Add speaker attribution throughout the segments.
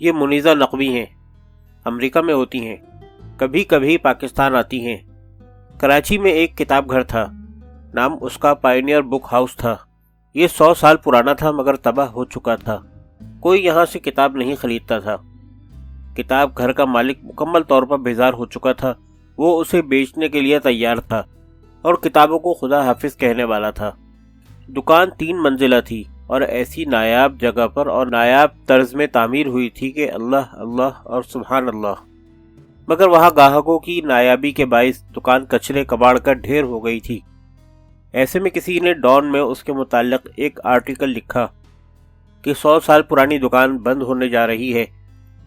Speaker 1: یہ منیزہ نقوی ہیں، امریکہ میں ہوتی ہیں، کبھی کبھی پاکستان آتی ہیں۔ کراچی میں ایک کتاب گھر تھا، نام اس کا پائنیئر بک ہاؤس تھا۔ یہ 100 سال پرانا تھا مگر تباہ ہو چکا تھا، کوئی یہاں سے کتاب نہیں خریدتا تھا۔ کتاب گھر کا مالک مکمل طور پر بیزار ہو چکا تھا، وہ اسے بیچنے کے لیے تیار تھا اور کتابوں کو خدا حافظ کہنے والا تھا۔ دکان 3 منزلہ تھی اور ایسی نایاب جگہ پر اور نایاب طرز میں تعمیر ہوئی تھی کہ اللہ اللہ اور سبحان اللہ، مگر وہاں گاہکوں کی نایابی کے باعث دکان کچرے کباڑ کا ڈھیر ہو گئی تھی۔ ایسے میں کسی نے ڈان میں اس کے متعلق ایک آرٹیکل لکھا کہ 100 سال پرانی دکان بند ہونے جا رہی ہے۔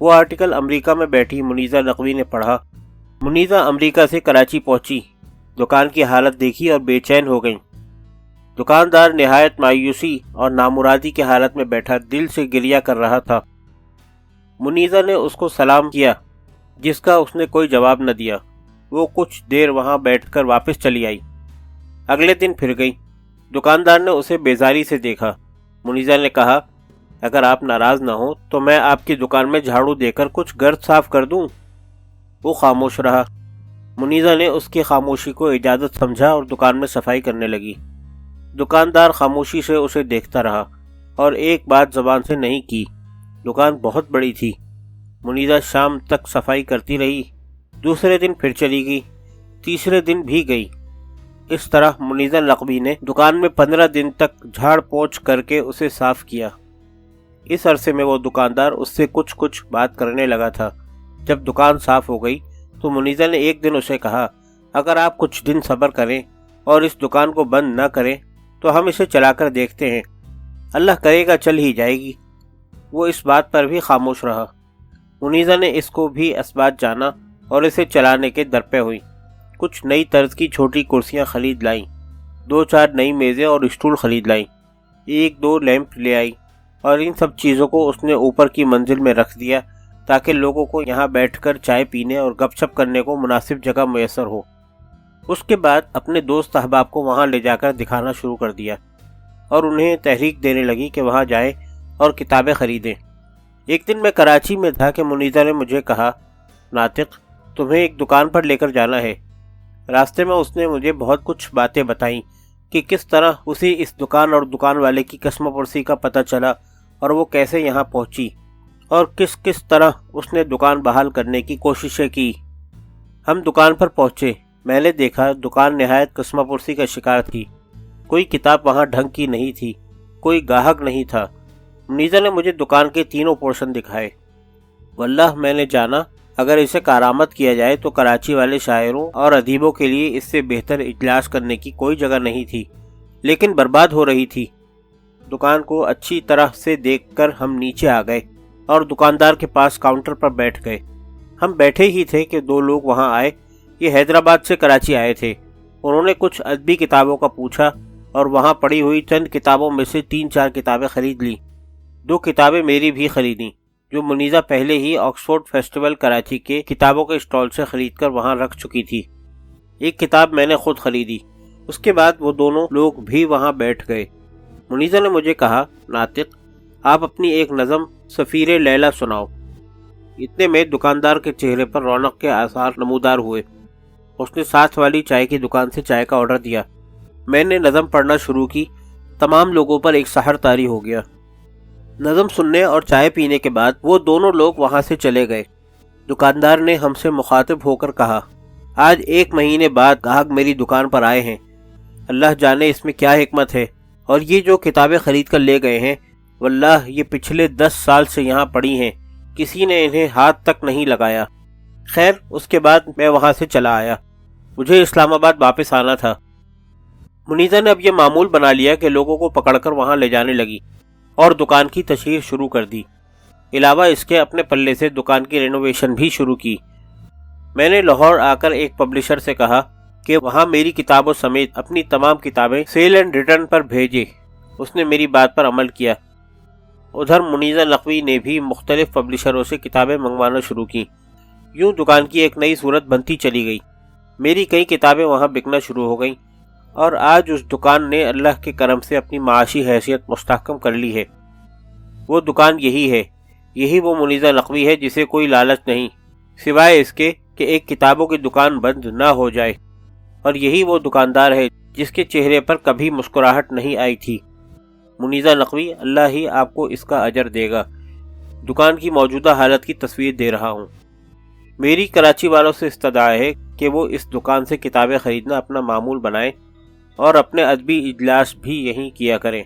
Speaker 1: وہ آرٹیکل امریکہ میں بیٹھی منیزہ نقوی نے پڑھا۔ منیزہ امریکہ سے کراچی پہنچی، دکان کی حالت دیکھی اور بے چین ہو گئیں۔ دکاندار نہایت مایوسی اور نامرادی کی حالت میں بیٹھا دل سے گریہ کر رہا تھا۔ منیزہ نے اس کو سلام کیا، جس کا اس نے کوئی جواب نہ دیا۔ وہ کچھ دیر وہاں بیٹھ کر واپس چلی آئی۔ اگلے دن پھر گئی۔ دکاندار نے اسے بیزاری سے دیکھا۔ منیزہ نے کہا، اگر آپ ناراض نہ ہوں تو میں آپ کی دکان میں جھاڑو دے کر کچھ گرد صاف کر دوں۔ وہ خاموش رہا۔ منیزہ نے اس کی خاموشی کو اجازت سمجھا اور دکان میں صفائی کرنے لگی۔ دکاندار خاموشی سے اسے دیکھتا رہا اور ایک بات زبان سے نہیں کی۔ دکان بہت بڑی تھی۔ منیزہ شام تک صفائی کرتی رہی، دوسرے دن پھر چلی گئی، تیسرے دن بھی گئی۔ اس طرح منیزہ نقوی نے دکان میں 15 دن تک جھاڑ پوچھ کر کے اسے صاف کیا۔ اس عرصے میں وہ دکاندار اس سے کچھ بات کرنے لگا تھا۔ جب دکان صاف ہو گئی تو منیزہ نے ایک دن اسے کہا، اگر آپ کچھ دن صبر کریں اور اس دکان کو بند نہ کریں تو ہم اسے چلا کر دیکھتے ہیں، اللہ کرے گا چل ہی جائے گی۔ وہ اس بات پر بھی خاموش رہا۔ منیزہ نے اس کو بھی اسبات جانا اور اسے چلانے کے درپے ہوئی۔ کچھ نئی طرز کی چھوٹی کرسیاں خرید لائیں، 2-4 نئی میزیں اور اسٹول خرید لائیں، 1-2 لیمپ لے آئی، اور ان سب چیزوں کو اس نے اوپر کی منزل میں رکھ دیا تاکہ لوگوں کو یہاں بیٹھ کر چائے پینے اور گپ شپ کرنے کو مناسب جگہ میسر ہو۔ اس کے بعد اپنے دوست احباب کو وہاں لے جا کر دکھانا شروع کر دیا اور انہیں تحریک دینے لگی کہ وہاں جائیں اور کتابیں خریدیں۔ ایک دن میں کراچی میں تھا کہ منیزہ نے مجھے کہا، ناطق تمہیں ایک دکان پر لے کر جانا ہے۔ راستے میں اس نے مجھے بہت کچھ باتیں بتائیں کہ کس طرح اسے اس دکان اور دکان والے کی قسم پرسی کا پتہ چلا اور وہ کیسے یہاں پہنچی اور کس طرح اس نے دکان بحال کرنے کی کوششیں کی۔ ہم دکان پر پہنچے۔ میں نے دیکھا دکان نہایت قسم پرسی کا شکار تھی۔ کوئی کتاب وہاں ڈھنگ کی نہیں تھی، کوئی گاہک نہیں تھا۔ منیزہ نے مجھے دکان کے تینوں پورشن دکھائے۔ واللہ میں نے جانا اگر اسے کارآمد کیا جائے تو کراچی والے شاعروں اور ادیبوں کے لیے اس سے بہتر اجلاس کرنے کی کوئی جگہ نہیں تھی، لیکن برباد ہو رہی تھی۔ دکان کو اچھی طرح سے دیکھ کر ہم نیچے آ گئے اور دکاندار کے پاس کاؤنٹر پر بیٹھ گئے۔ ہم بیٹھے ہی تھے کہ 2 لوگ وہاں آئے۔ یہ حیدرآباد سے کراچی آئے تھے۔ انہوں نے کچھ ادبی کتابوں کا پوچھا اور وہاں پڑی ہوئی چند کتابوں میں سے 3-4 کتابیں خرید لیں۔ 2 کتابیں میری بھی خریدیں جو منیزہ پہلے ہی آکسفورڈ فیسٹیول کراچی کے کتابوں کے اسٹال سے خرید کر وہاں رکھ چکی تھی۔ ایک کتاب میں نے خود خریدی۔ اس کے بعد وہ دونوں لوگ بھی وہاں بیٹھ گئے۔ منیزہ نے مجھے کہا، ناطق آپ اپنی ایک نظم سفیر لیلا سناؤ۔ اتنے میں دکاندار کے چہرے پر رونق کے آثار نمودار ہوئے۔ اس نے ساتھ والی چائے کی دکان سے چائے کا آرڈر دیا۔ میں نے نظم پڑھنا شروع کی۔ تمام لوگوں پر ایک سحر طاری ہو گیا۔ نظم سننے اور چائے پینے کے بعد وہ دونوں لوگ وہاں سے چلے گئے۔ دکاندار نے ہم سے مخاطب ہو کر کہا، آج 1 مہینے بعد گاہک میری دکان پر آئے ہیں، اللہ جانے اس میں کیا حکمت ہے، اور یہ جو کتابیں خرید کر لے گئے ہیں واللہ یہ پچھلے 10 سال سے یہاں پڑی ہیں، کسی نے انہیں ہاتھ تک نہیں لگایا۔ خیر اس کے بعد میں وہاں سے چلا آیا۔ مجھے اسلام آباد واپس آنا تھا۔ منیزہ نے اب یہ معمول بنا لیا کہ لوگوں کو پکڑ کر وہاں لے جانے لگی اور دکان کی تشہیر شروع کر دی۔ علاوہ اس کے اپنے پلے سے دکان کی رینوویشن بھی شروع کی۔ میں نے لاہور آ کر ایک پبلشر سے کہا کہ وہاں میری کتابوں سمیت اپنی تمام کتابیں سیل اینڈ ریٹرن پر بھیجے۔ اس نے میری بات پر عمل کیا۔ ادھر منیزہ نقوی نے بھی مختلف پبلشروں سے کتابیں منگوانا شروع کی۔ یوں دکان کی ایک نئی صورت بنتی چلی گئی۔ میری کئی کتابیں وہاں بکنا شروع ہو گئیں اور آج اس دکان نے اللہ کے کرم سے اپنی معاشی حیثیت مستحکم کر لی ہے۔ وہ دکان یہی ہے، یہی وہ منیزہ نقوی ہے جسے کوئی لالچ نہیں، سوائے اس کے کہ ایک کتابوں کی دکان بند نہ ہو جائے، اور یہی وہ دکاندار ہے جس کے چہرے پر کبھی مسکراہٹ نہیں آئی تھی۔ منیزہ نقوی، اللہ ہی آپ کو اس کا اجر دے گا۔ دکان کی موجودہ حالت کی تصویر دے رہا ہوں۔ میری کراچی والوں سے استدعا ہے کہ وہ اس دکان سے کتابیں خریدنا اپنا معمول بنائیں اور اپنے ادبی اجلاس بھی یہیں کیا کریں۔